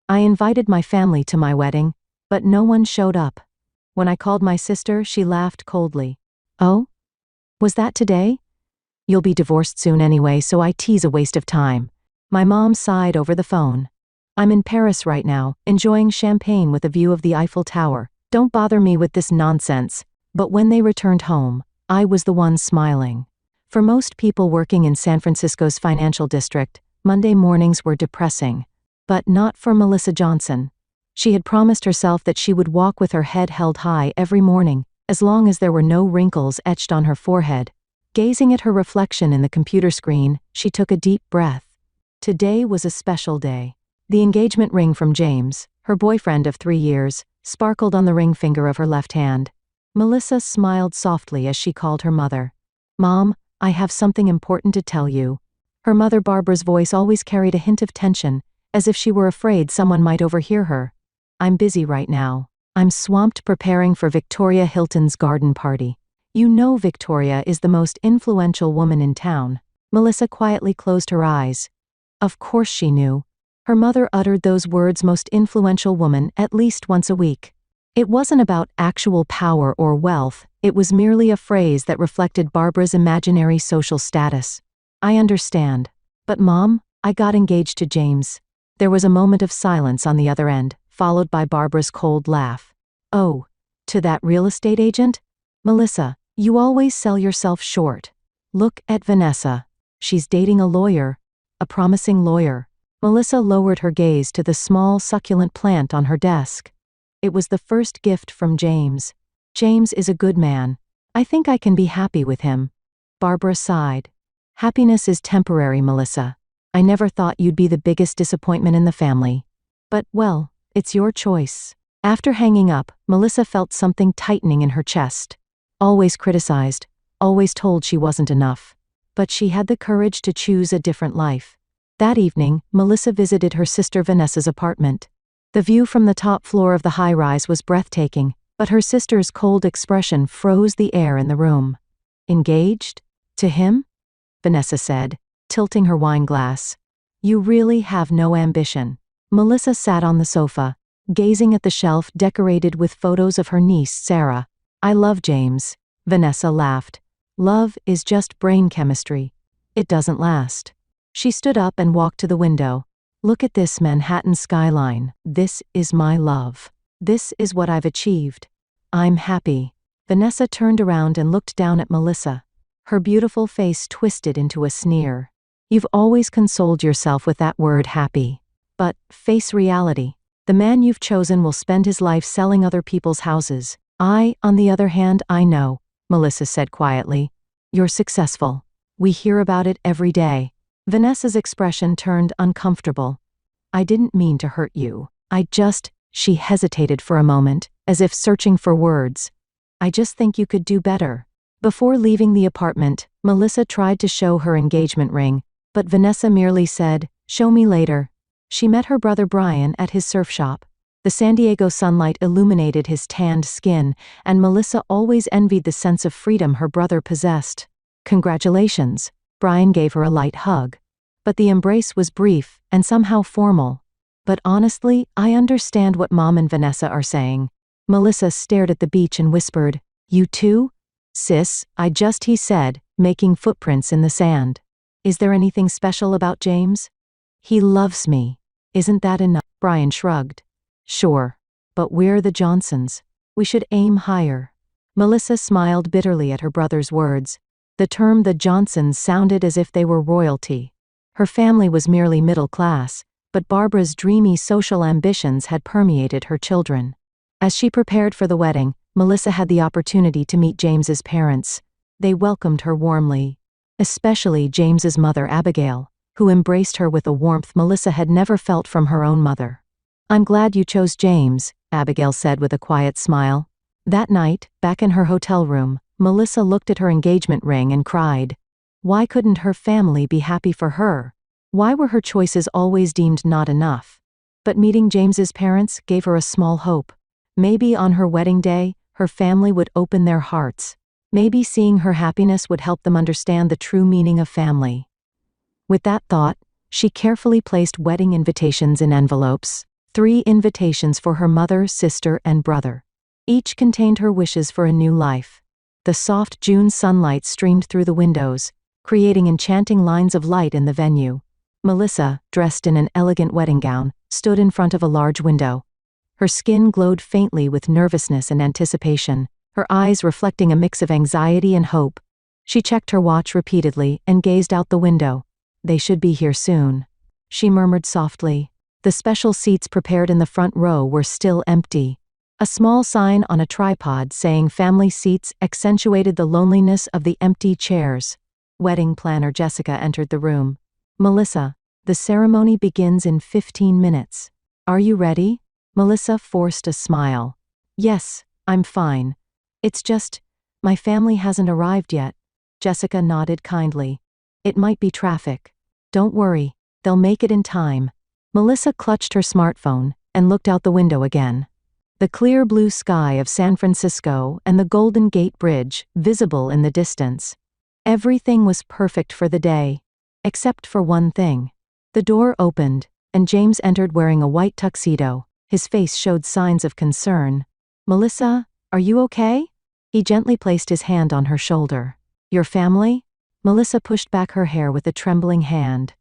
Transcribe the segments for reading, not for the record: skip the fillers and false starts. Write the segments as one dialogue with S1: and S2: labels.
S1: I invited my family to my wedding, but no one showed up. When I called my sister, she laughed coldly. Oh? Was that today? You'll be divorced soon anyway, so I tease a waste of time. My mom sighed over the phone. I'm in Paris right now, enjoying champagne with a view of the Eiffel Tower. Don't bother me with this nonsense. But when they returned home, I was the one smiling. For most people working in San Francisco's financial district, Monday mornings were depressing. But not for Melissa Johnson. She had promised herself that she would walk with her head held high every morning, as long as there were no wrinkles etched on her forehead. Gazing at her reflection in the computer screen, she took a deep breath. Today was a special day. The engagement ring from James, her boyfriend of 3 years, sparkled on the ring finger of her left hand. Melissa smiled softly as she called her mother. Mom, I have something important to tell you. Her mother Barbara's voice always carried a hint of tension, as if she were afraid someone might overhear her. I'm busy right now. I'm swamped preparing for Victoria Hilton's garden party. You know Victoria is the most influential woman in town. Melissa quietly closed her eyes. Of course she knew. Her mother uttered those words, most influential woman, at least once a week. It wasn't about actual power or wealth, it was merely a phrase that reflected Barbara's imaginary social status. I understand. But Mom, I got engaged to James. There was a moment of silence on the other end, followed by Barbara's cold laugh. Oh, to that real estate agent? Melissa, you always sell yourself short. Look at Vanessa. She's dating a lawyer. A promising lawyer. Melissa lowered her gaze to the small, succulent plant on her desk. It was the first gift from James. James is a good man. I think I can be happy with him. Barbara sighed. Happiness is temporary, Melissa. I never thought you'd be the biggest disappointment in the family. But, well, it's your choice. After hanging up, Melissa felt something tightening in her chest. Always criticized, always told she wasn't enough. But she had the courage to choose a different life. That evening, Melissa visited her sister Vanessa's apartment. The view from the top floor of the high-rise was breathtaking, but her sister's cold expression froze the air in the room. Engaged? To him? Vanessa said, tilting her wine glass. You really have no ambition. Melissa sat on the sofa, gazing at the shelf decorated with photos of her niece Sarah. I love James. Vanessa laughed. Love is just brain chemistry. It doesn't last. She stood up and walked to the window. Look at this Manhattan skyline. This is my love. This is what I've achieved. I'm happy. Vanessa turned around and looked down at Melissa. Her beautiful face twisted into a sneer. You've always consoled yourself with that word happy. But, face reality. The man you've chosen will spend his life selling other people's houses. I, on the other hand, I know, Melissa said quietly. You're successful. We hear about it every day. Vanessa's expression turned uncomfortable. I didn't mean to hurt you. She hesitated for a moment, as if searching for words. I just think you could do better. Before leaving the apartment, Melissa tried to show her engagement ring, but Vanessa merely said, show me later. She met her brother Brian at his surf shop. The San Diego sunlight illuminated his tanned skin, and Melissa always envied the sense of freedom her brother possessed. Congratulations. Brian gave her a light hug. But the embrace was brief and somehow formal. But honestly, I understand what Mom and Vanessa are saying. Melissa stared at the beach and whispered, You too? Sis, he said, making footprints in the sand. Is there anything special about James? He loves me. Isn't that enough? Brian shrugged. Sure. But we're the Johnsons. We should aim higher. Melissa smiled bitterly at her brother's words. The term the Johnsons sounded as if they were royalty. Her family was merely middle class, but Barbara's dreamy social ambitions had permeated her children. As she prepared for the wedding, Melissa had the opportunity to meet James's parents. They welcomed her warmly. Especially James's mother Abigail, who embraced her with a warmth Melissa had never felt from her own mother. I'm glad you chose James, Abigail said with a quiet smile. That night, back in her hotel room, Melissa looked at her engagement ring and cried. Why couldn't her family be happy for her? Why were her choices always deemed not enough? But meeting James's parents gave her a small hope. Maybe on her wedding day, her family would open their hearts. Maybe seeing her happiness would help them understand the true meaning of family. With that thought, she carefully placed wedding invitations in envelopes, 3 invitations for her mother, sister, and brother. Each contained her wishes for a new life. The soft June sunlight streamed through the windows, creating enchanting lines of light in the venue. Melissa, dressed in an elegant wedding gown, stood in front of a large window. Her skin glowed faintly with nervousness and anticipation, her eyes reflecting a mix of anxiety and hope. She checked her watch repeatedly and gazed out the window. They should be here soon, she murmured softly. The special seats prepared in the front row were still empty. A small sign on a tripod saying family seats accentuated the loneliness of the empty chairs. Wedding planner Jessica entered the room. Melissa, the ceremony begins in 15 minutes. Are you ready? Melissa forced a smile. Yes, I'm fine. It's just, my family hasn't arrived yet. Jessica nodded kindly. It might be traffic. Don't worry, they'll make it in time. Melissa clutched her smartphone and looked out the window again. The clear blue sky of San Francisco and the Golden Gate Bridge visible in the distance. Everything was perfect for the day, except for one thing. The door opened, and James entered wearing a white tuxedo. His face showed signs of concern. Melissa, are you okay? He gently placed his hand on her shoulder. Your family? Melissa pushed back her hair with a trembling hand.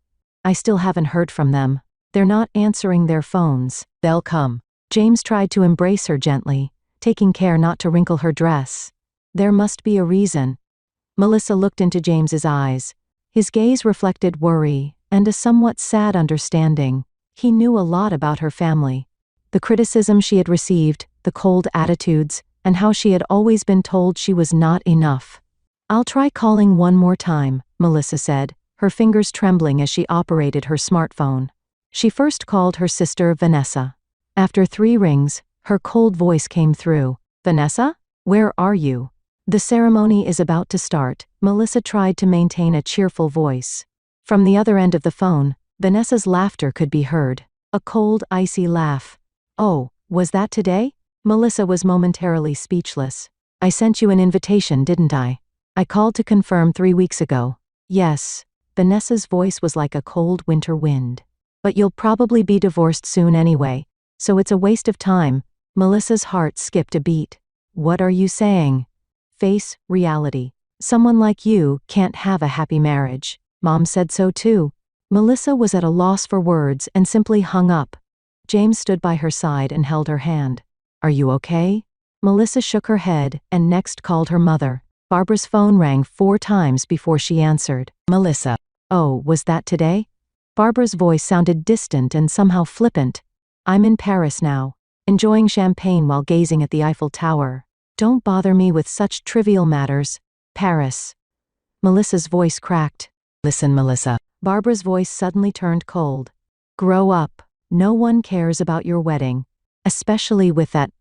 S1: I still haven't heard from them. They're not answering their phones. They'll come. James tried to embrace her gently, taking care not to wrinkle her dress. There must be a reason. Melissa looked into James's eyes. His gaze reflected worry and a somewhat sad understanding. He knew a lot about her family. The criticism she had received, the cold attitudes, and how she had always been told she was not enough. I'll try calling one more time, Melissa said, her fingers trembling as she operated her smartphone. She first called her sister Vanessa. After 3 rings, her cold voice came through. Vanessa? Where are you? The ceremony is about to start. Melissa tried to maintain a cheerful voice. From the other end of the phone, Vanessa's laughter could be heard. A cold, icy laugh. Oh, was that today? Melissa was momentarily speechless. I sent you an invitation, didn't I? I called to confirm 3 weeks ago. Yes. Vanessa's voice was like a cold winter wind. But you'll probably be divorced soon anyway, so it's a waste of time. Melissa's heart skipped a beat. What are you saying? Face reality. Someone like you can't have a happy marriage. Mom said so too. Melissa was at a loss for words and simply hung up. James stood by her side and held her hand. Are you okay? Melissa shook her head and next called her mother. Barbara's phone rang 4 times before she answered. Melissa. Oh, was that today? Barbara's voice sounded distant and somehow flippant. I'm in Paris now, enjoying champagne while gazing at the Eiffel Tower. Don't bother me with such trivial matters. Paris. Melissa's voice cracked. Listen, Melissa. Barbara's voice suddenly turned cold. Grow up. No one cares about your wedding. Especially with that.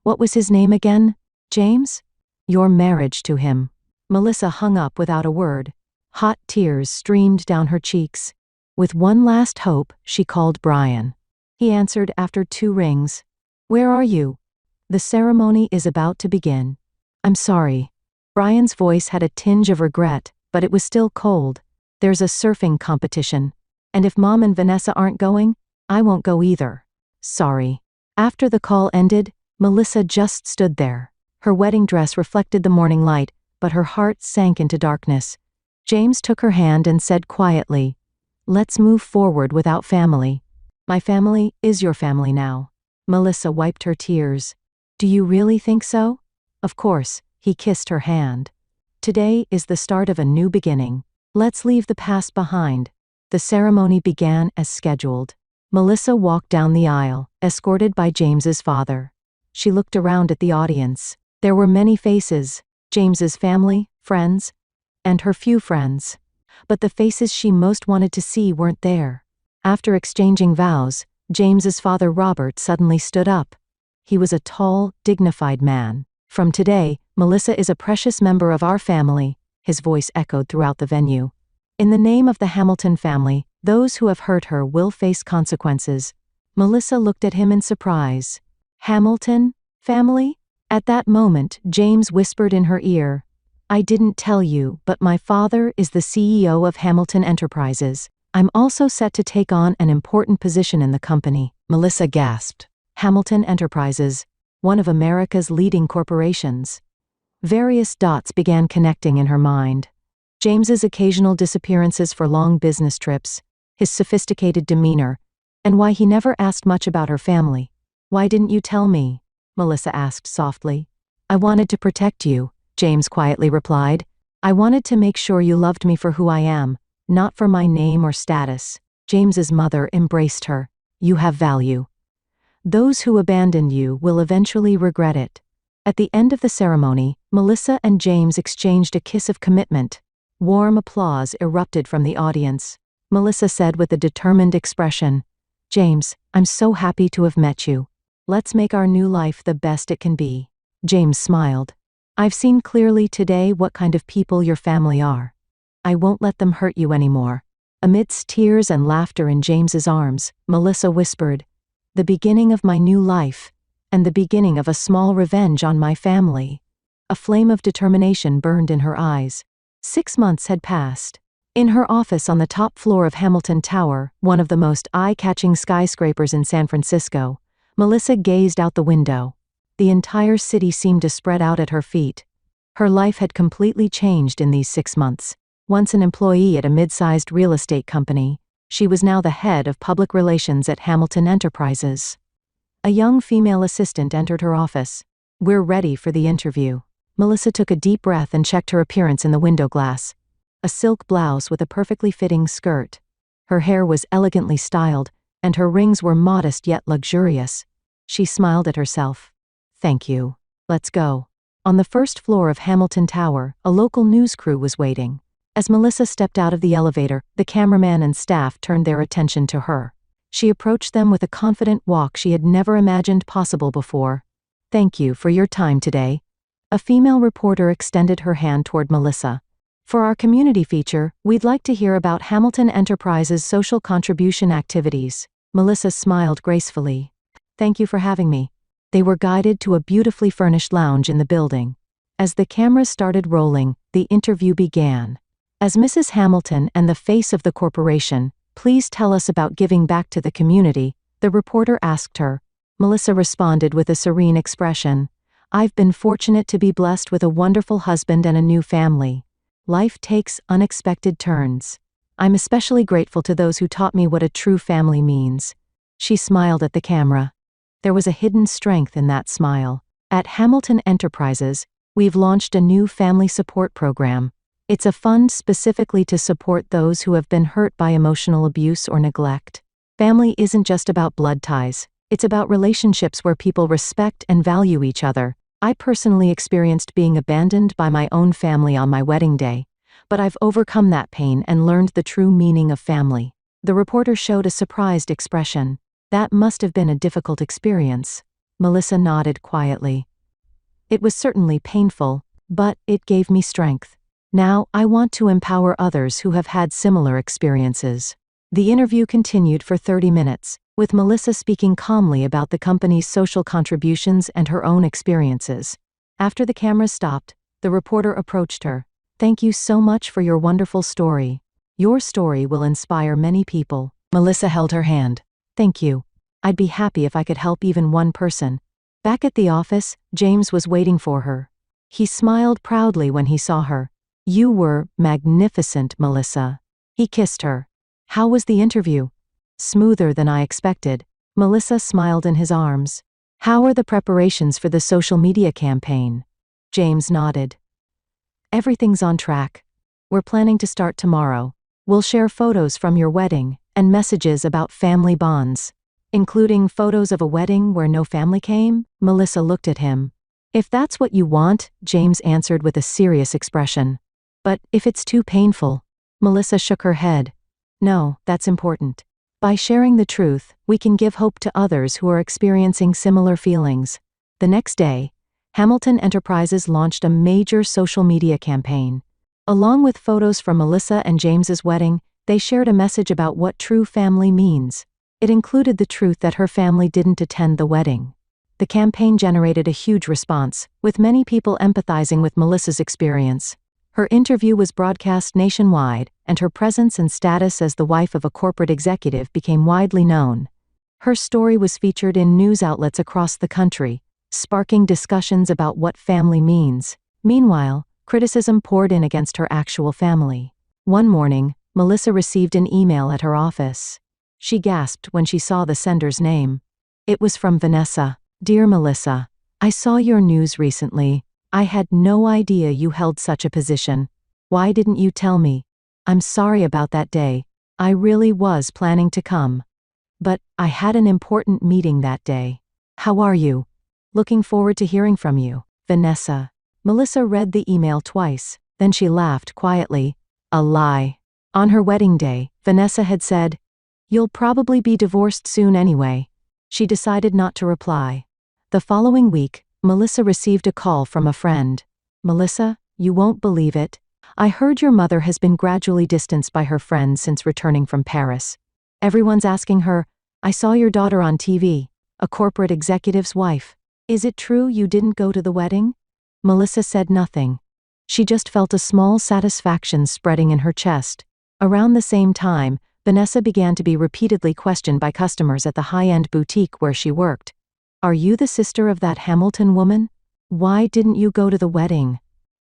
S1: What was his name again? James? Your marriage to him. Melissa hung up without a word. Hot tears streamed down her cheeks. With one last hope, she called Brian. He answered after 2 rings. Where are you? The ceremony is about to begin. I'm sorry. Brian's voice had a tinge of regret, but it was still cold. There's a surfing competition. And if Mom and Vanessa aren't going, I won't go either. Sorry. After the call ended, Melissa just stood there. Her wedding dress reflected the morning light, but her heart sank into darkness. James took her hand and said quietly, Let's move forward without family. My family is your family now. Melissa wiped her tears. Do you really think so? Of course, he kissed her hand. Today is the start of a new beginning. Let's leave the past behind. The ceremony began as scheduled. Melissa walked down the aisle, escorted by James's father. She looked around at the audience. There were many faces, James's family, friends, and her few friends. But the faces she most wanted to see weren't there. After exchanging vows, James's father Robert suddenly stood up. He was a tall, dignified man. From today, Melissa is a precious member of our family, his voice echoed throughout the venue. In the name of the Hamilton family, those who have hurt her will face consequences. Melissa looked at him in surprise. Hamilton? Family? At that moment, James whispered in her ear, I didn't tell you, but my father is the CEO of Hamilton Enterprises. I'm also set to take on an important position in the company. Melissa gasped. Hamilton Enterprises, one of America's leading corporations. Various dots began connecting in her mind. James's occasional disappearances for long business trips, his sophisticated demeanor, and why he never asked much about her family. "Why didn't you tell me?" Melissa asked softly. "I wanted to protect you," James quietly replied. "I wanted to make sure you loved me for who I am, not for my name or status." James's mother embraced her. "You have value. Those who abandoned you will eventually regret it." At the end of the ceremony, Melissa and James exchanged a kiss of commitment. Warm applause erupted from the audience. Melissa said with a determined expression, "James, I'm so happy to have met you. Let's make our new life the best it can be." James smiled. "I've seen clearly today what kind of people your family are. I won't let them hurt you anymore." Amidst tears and laughter in James's arms, Melissa whispered, "The beginning of my new life, and the beginning of a small revenge on my family." A flame of determination burned in her eyes. 6 months had passed. In her office on the top floor of Hamilton Tower, one of the most eye-catching skyscrapers in San Francisco, Melissa gazed out the window. The entire city seemed to spread out at her feet. Her life had completely changed in these 6 months. Once an employee at a mid-sized real estate company, she was now the head of public relations at Hamilton Enterprises. A young female assistant entered her office. "We're ready for the interview." Melissa took a deep breath and checked her appearance in the window glass. A silk blouse with a perfectly fitting skirt. Her hair was elegantly styled, and her rings were modest yet luxurious. She smiled at herself. "Thank you. Let's go." On the first floor of Hamilton Tower, a local news crew was waiting. As Melissa stepped out of the elevator, the cameraman and staff turned their attention to her. She approached them with a confident walk she had never imagined possible before. "Thank you for your time today." A female reporter extended her hand toward Melissa. "For our community feature, we'd like to hear about Hamilton Enterprises' social contribution activities." Melissa smiled gracefully. "Thank you for having me." They were guided to a beautifully furnished lounge in the building. As the cameras started rolling, the interview began. "As Mrs. Hamilton and the face of the corporation, please tell us about giving back to the community," the reporter asked her. Melissa responded with a serene expression. "I've been fortunate to be blessed with a wonderful husband and a new family. Life takes unexpected turns. I'm especially grateful to those who taught me what a true family means." She smiled at the camera. There was a hidden strength in that smile. "At Hamilton Enterprises, we've launched a new family support program. It's a fund specifically to support those who have been hurt by emotional abuse or neglect. Family isn't just about blood ties. It's about relationships where people respect and value each other. I personally experienced being abandoned by my own family on my wedding day, but I've overcome that pain and learned the true meaning of family." The reporter showed a surprised expression. "That must have been a difficult experience." Melissa nodded quietly. "It was certainly painful, but it gave me strength. Now, I want to empower others who have had similar experiences." The interview continued for 30 minutes, with Melissa speaking calmly about the company's social contributions and her own experiences. After the cameras stopped, the reporter approached her. "Thank you so much for your wonderful story. Your story will inspire many people." Melissa held her hand. "Thank you. I'd be happy if I could help even one person." Back at the office, James was waiting for her. He smiled proudly when he saw her. "You were magnificent, Melissa." He kissed her. "How was the interview?" "Smoother than I expected." Melissa smiled in his arms. "How are the preparations for the social media campaign?" James nodded. "Everything's on track. We're planning to start tomorrow. We'll share photos from your wedding and messages about family bonds." "Including photos of a wedding where no family came?" Melissa looked at him. "If that's what you want," James answered with a serious expression. "But if it's too painful?" Melissa shook her head. "No, that's important. By sharing the truth, we can give hope to others who are experiencing similar feelings." The next day, Hamilton Enterprises launched a major social media campaign. Along with photos from Melissa and James's wedding, they shared a message about what true family means. It included the truth that her family didn't attend the wedding. The campaign generated a huge response, with many people empathizing with Melissa's experience. Her interview was broadcast nationwide, and her presence and status as the wife of a corporate executive became widely known. Her story was featured in news outlets across the country, sparking discussions about what family means. Meanwhile, criticism poured in against her actual family. One morning, Melissa received an email at her office. She gasped when she saw the sender's name. It was from Vanessa. "Dear Melissa, I saw your news recently. I had no idea you held such a position. Why didn't you tell me? I'm sorry about that day. I really was planning to come. But I had an important meeting that day. How are you? Looking forward to hearing from you, Vanessa." Melissa read the email twice, then she laughed quietly. A lie. On her wedding day, Vanessa had said, "You'll probably be divorced soon anyway." She decided not to reply. The following week, Melissa received a call from a friend. "Melissa, you won't believe it. I heard your mother has been gradually distanced by her friends since returning from Paris. Everyone's asking her, 'I saw your daughter on TV, a corporate executive's wife. Is it true you didn't go to the wedding?'" Melissa said nothing. She just felt a small satisfaction spreading in her chest. Around the same time, Vanessa began to be repeatedly questioned by customers at the high-end boutique where she worked. "Are you the sister of that Hamilton woman? Why didn't you go to the wedding?"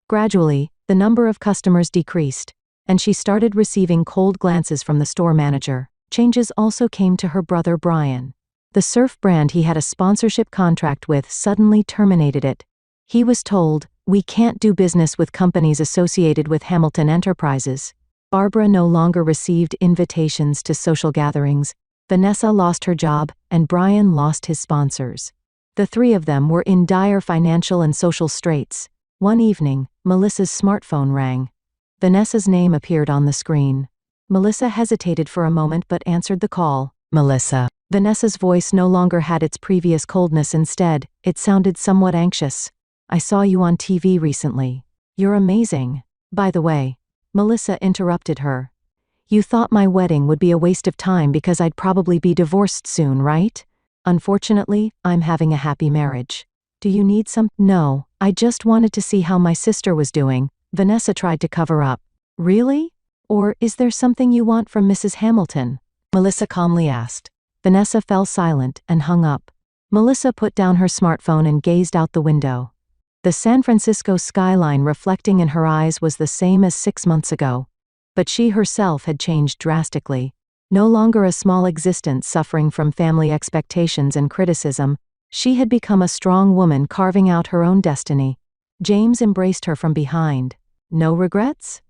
S1: Gradually, the number of customers decreased, and she started receiving cold glances from the store manager. Changes also came to her brother Brian. The surf brand he had a sponsorship contract with suddenly terminated it. He was told, "We can't do business with companies associated with Hamilton Enterprises." Barbara no longer received invitations to social gatherings. Vanessa lost her job, and Brian lost his sponsors. The three of them were in dire financial and social straits. One evening, Melissa's smartphone rang. Vanessa's name appeared on the screen. Melissa hesitated for a moment but answered the call. "Melissa." Vanessa's voice no longer had its previous coldness. Instead, it sounded somewhat anxious. "I saw you on TV recently. You're amazing. By the way," Melissa interrupted her. "You thought my wedding would be a waste of time because I'd probably be divorced soon, right? Unfortunately, I'm having a happy marriage. Do you need some?" "No, I just wanted to see how my sister was doing," Vanessa tried to cover up. "Really? Or is there something you want from Mrs. Hamilton?" Melissa calmly asked. Vanessa fell silent and hung up. Melissa put down her smartphone and gazed out the window. The San Francisco skyline reflecting in her eyes was the same as 6 months ago. But she herself had changed drastically. No longer a small existence suffering from family expectations and criticism, she had become a strong woman carving out her own destiny. James embraced her from behind. "No regrets?"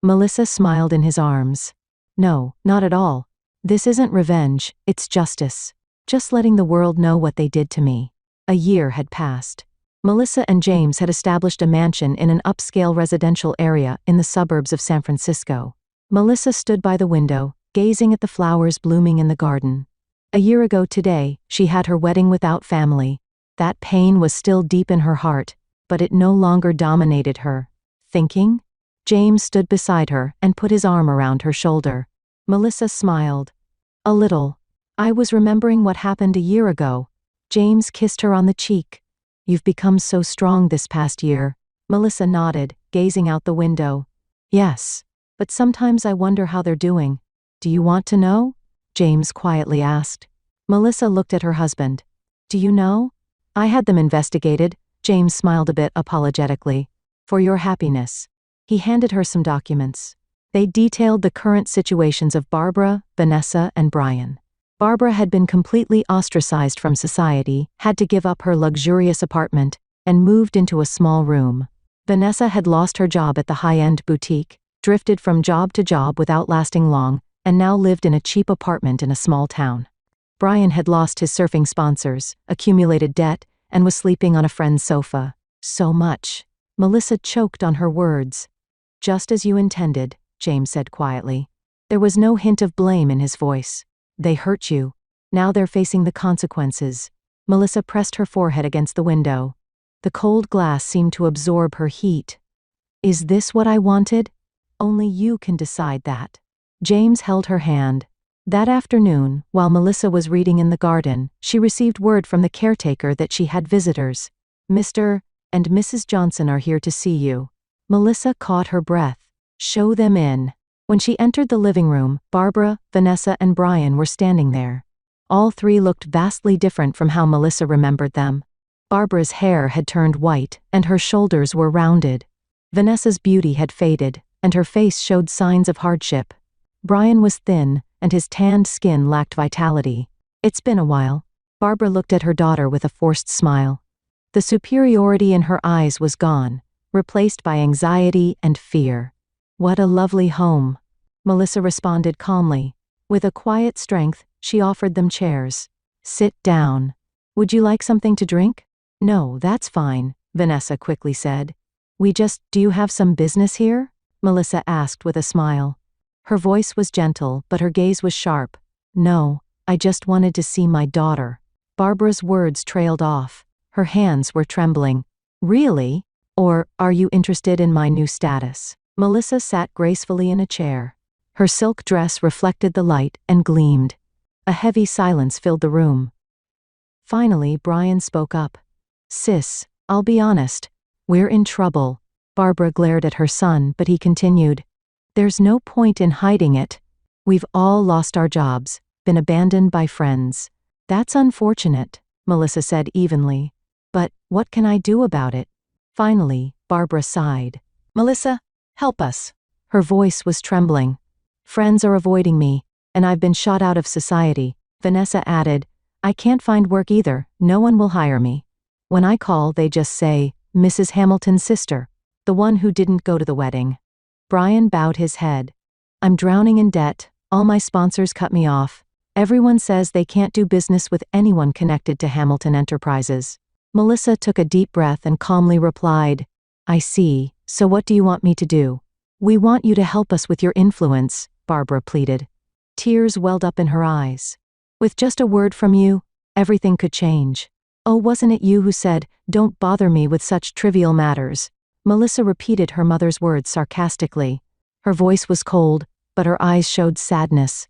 S1: Melissa smiled in his arms. "No, not at all. This isn't revenge, it's justice. Just letting the world know what they did to me." A year had passed. Melissa and James had established a mansion in an upscale residential area in the suburbs of San Francisco. Melissa stood by the window, gazing at the flowers blooming in the garden. A year ago today, she had her wedding without family. That pain was still deep in her heart, but it no longer dominated her. Thinking? James stood beside her and put his arm around her shoulder. Melissa smiled. "A little. I was remembering what happened a year ago." James kissed her on the cheek. "You've become so strong this past year." Melissa nodded, gazing out the window. "Yes. But sometimes I wonder how they're doing." "Do you want to know?" James quietly asked. Melissa looked at her husband. "Do you know? I had them investigated." James smiled a bit apologetically. "For your happiness." He handed her some documents. They detailed the current situations of Barbara, Vanessa, and Brian. Barbara had been completely ostracized from society, had to give up her luxurious apartment, and moved into a small room. Vanessa had lost her job at the high-end boutique, drifted from job to job without lasting long, and now lived in a cheap apartment in a small town. Brian had lost his surfing sponsors, accumulated debt, and was sleeping on a friend's sofa. So much. Melissa choked on her words. "Just as you intended," James said quietly. There was no hint of blame in his voice. "They hurt you. Now they're facing the consequences." Melissa pressed her forehead against the window. The cold glass seemed to absorb her heat. "Is this what I wanted? Only you can decide that." James held her hand. That afternoon, while Melissa was reading in the garden, she received word from the caretaker that she had visitors. "Mr. and Mrs. Johnson are here to see you." Melissa caught her breath. "Show them in." When she entered the living room, Barbara, Vanessa, and Brian were standing there. All three looked vastly different from how Melissa remembered them. Barbara's hair had turned white, and her shoulders were rounded. Vanessa's beauty had faded, and her face showed signs of hardship. Brian was thin, and his tanned skin lacked vitality. It's been a while. Barbara looked at her daughter with a forced smile. The superiority in her eyes was gone, replaced by anxiety and fear. What a lovely home. Melissa responded calmly. With a quiet strength, she offered them chairs. Sit down. Would you like something to drink? No, that's fine, Vanessa quickly said. Do you have some business here? Melissa asked with a smile. Her voice was gentle, but her gaze was sharp. No, I just wanted to see my daughter. Barbara's words trailed off. Her hands were trembling. Really? Or, are you interested in my new status? Melissa sat gracefully in a chair. Her silk dress reflected the light and gleamed. A heavy silence filled the room. Finally, Brian spoke up. Sis, I'll be honest. We're in trouble. Barbara glared at her son, but he continued. There's no point in hiding it. We've all lost our jobs, been abandoned by friends. That's unfortunate, Melissa said evenly. But what can I do about it? Finally, Barbara sighed. Melissa, help us. Her voice was trembling. Friends are avoiding me, and I've been shot out of society, Vanessa added. I can't find work either, no one will hire me. When I call, they just say, Mrs. Hamilton's sister, the one who didn't go to the wedding. Brian bowed his head. I'm drowning in debt, all my sponsors cut me off. Everyone says they can't do business with anyone connected to Hamilton Enterprises. Melissa took a deep breath and calmly replied, I see, so what do you want me to do? We want you to help us with your influence, Barbara pleaded. Tears welled up in her eyes. With just a word from you, everything could change. Oh, wasn't it you who said, don't bother me with such trivial matters? Melissa repeated her mother's words sarcastically. Her voice was cold, but her eyes showed sadness.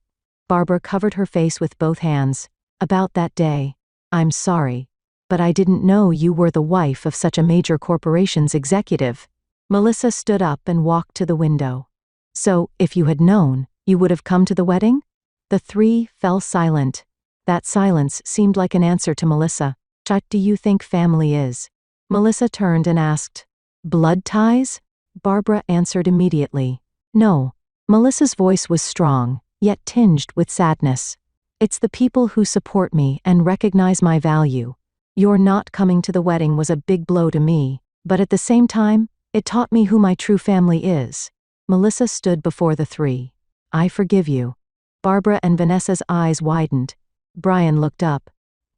S1: Barbara covered her face with both hands. About that day. I'm sorry. But I didn't know you were the wife of such a major corporation's executive. Melissa stood up and walked to the window. So, if you had known, you would have come to the wedding? The three fell silent. That silence seemed like an answer to Melissa. What do you think family is? Melissa turned and asked. Blood ties? Barbara answered immediately. No. Melissa's voice was strong, yet tinged with sadness. It's the people who support me and recognize my value. Your not coming to the wedding was a big blow to me, but at the same time, it taught me who my true family is. Melissa stood before the three. I forgive you. Barbara and Vanessa's eyes widened. Brian looked up.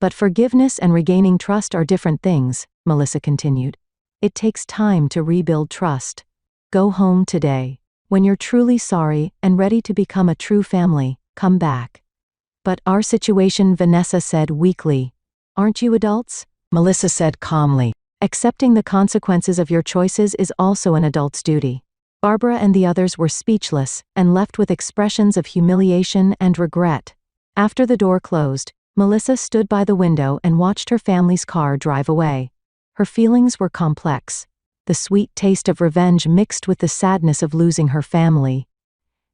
S1: But forgiveness and regaining trust are different things, Melissa continued. It takes time to rebuild trust. Go home today. When you're truly sorry and ready to become a true family, come back. But our situation, Vanessa said weakly. Aren't you adults? Melissa said calmly. Accepting the consequences of your choices is also an adult's duty. Barbara and the others were speechless and left with expressions of humiliation and regret. After the door closed, Melissa stood by the window and watched her family's car drive away. Her feelings were complex. The sweet taste of revenge mixed with the sadness of losing her family.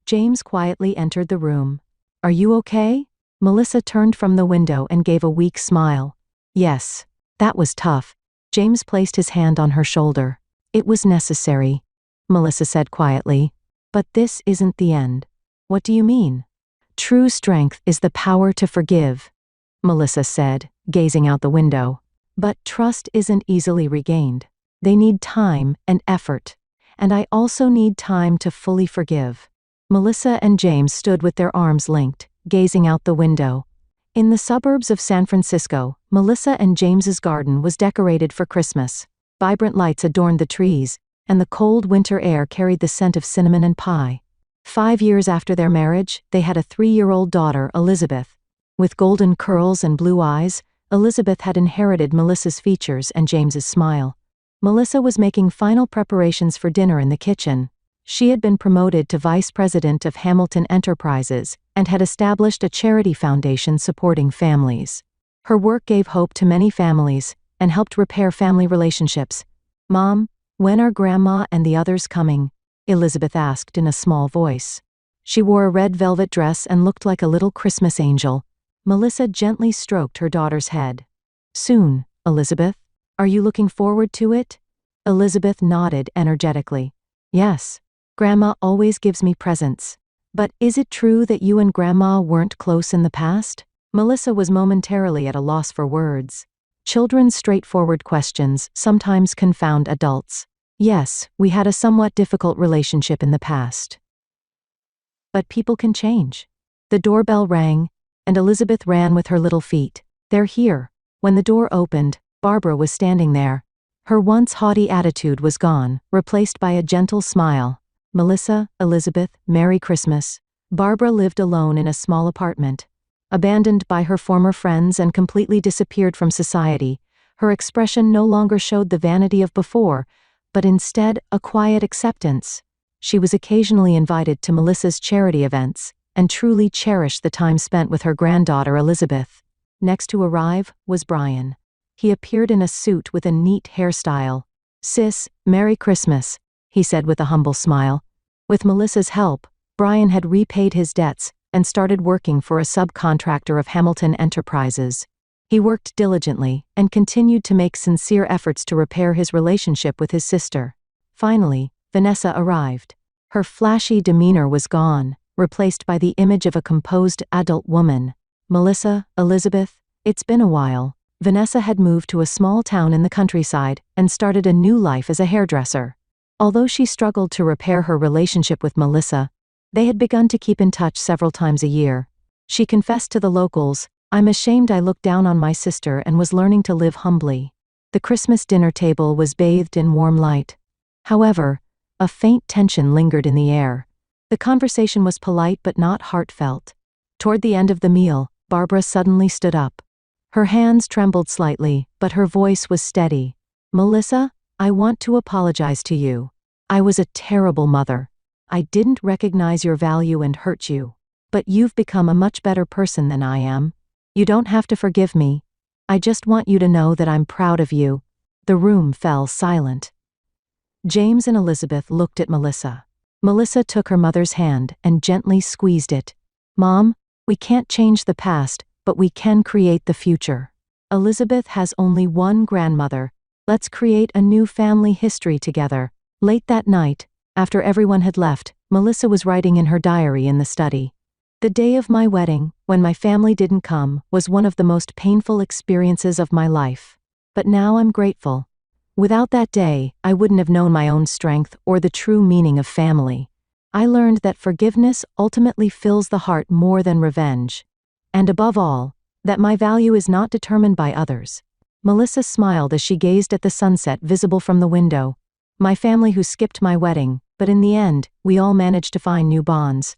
S1: James quietly entered the room. Are you okay? Melissa turned from the window and gave a weak smile. Yes. That was tough. James placed his hand on her shoulder. It was necessary, Melissa said quietly. But this isn't the end. What do you mean? True strength is the power to forgive, Melissa said, gazing out the window. But trust isn't easily regained. They need time and effort. And I also need time to fully forgive. Melissa and James stood with their arms linked, gazing out the window. In the suburbs of San Francisco, Melissa and James's garden was decorated for Christmas. Vibrant lights adorned the trees, and the cold winter air carried the scent of cinnamon and pie. 5 years after their marriage, they had a 3-year-old daughter, Elizabeth. With golden curls and blue eyes, Elizabeth had inherited Melissa's features and James's smile. Melissa was making final preparations for dinner in the kitchen. She had been promoted to vice president of Hamilton Enterprises and had established a charity foundation supporting families. Her work gave hope to many families and helped repair family relationships. Mom, when are Grandma and the others coming? Elizabeth asked in a small voice. She wore a red velvet dress and looked like a little Christmas angel. Melissa gently stroked her daughter's head. Soon, Elizabeth? Are you looking forward to it? Elizabeth nodded energetically. Yes. Grandma always gives me presents. But is it true that you and Grandma weren't close in the past? Melissa was momentarily at a loss for words. Children's straightforward questions sometimes confound adults. Yes, we had a somewhat difficult relationship in the past. But people can change. The doorbell rang, and Elizabeth ran with her little feet. They're here. When the door opened, Barbara was standing there. Her once haughty attitude was gone, replaced by a gentle smile. Melissa, Elizabeth, Merry Christmas. Barbara lived alone in a small apartment. Abandoned by her former friends and completely disappeared from society, her expression no longer showed the vanity of before, but instead a quiet acceptance. She was occasionally invited to Melissa's charity events, and truly cherished the time spent with her granddaughter Elizabeth. Next to arrive was Brian. He appeared in a suit with a neat hairstyle. "Sis, Merry Christmas," he said with a humble smile. With Melissa's help, Brian had repaid his debts and started working for a subcontractor of Hamilton Enterprises. He worked diligently and continued to make sincere efforts to repair his relationship with his sister. Finally, Vanessa arrived. Her flashy demeanor was gone, replaced by the image of a composed adult woman. Melissa, Elizabeth, it's been a while. Vanessa had moved to a small town in the countryside and started a new life as a hairdresser. Although she struggled to repair her relationship with Melissa, they had begun to keep in touch several times a year. She confessed to the locals, "I'm ashamed I looked down on my sister and was learning to live humbly." The Christmas dinner table was bathed in warm light. However, a faint tension lingered in the air. The conversation was polite but not heartfelt. Toward the end of the meal, Barbara suddenly stood up. Her hands trembled slightly, but her voice was steady. "Melissa, I want to apologize to you. I was a terrible mother. I didn't recognize your value and hurt you. But you've become a much better person than I am. You don't have to forgive me. I just want you to know that I'm proud of you." The room fell silent. James and Elizabeth looked at Melissa. Melissa took her mother's hand and gently squeezed it. "Mom, we can't change the past, but we can create the future. Elizabeth has only one grandmother. Let's create a new family history together." Late that night, after everyone had left, Melissa was writing in her diary in the study. "The day of my wedding, when my family didn't come, was one of the most painful experiences of my life. But now I'm grateful. Without that day, I wouldn't have known my own strength or the true meaning of family. I learned that forgiveness ultimately fills the heart more than revenge. And above all, that my value is not determined by others." Melissa smiled as she gazed at the sunset visible from the window. "My family who skipped my wedding, but in the end, we all managed to find new bonds.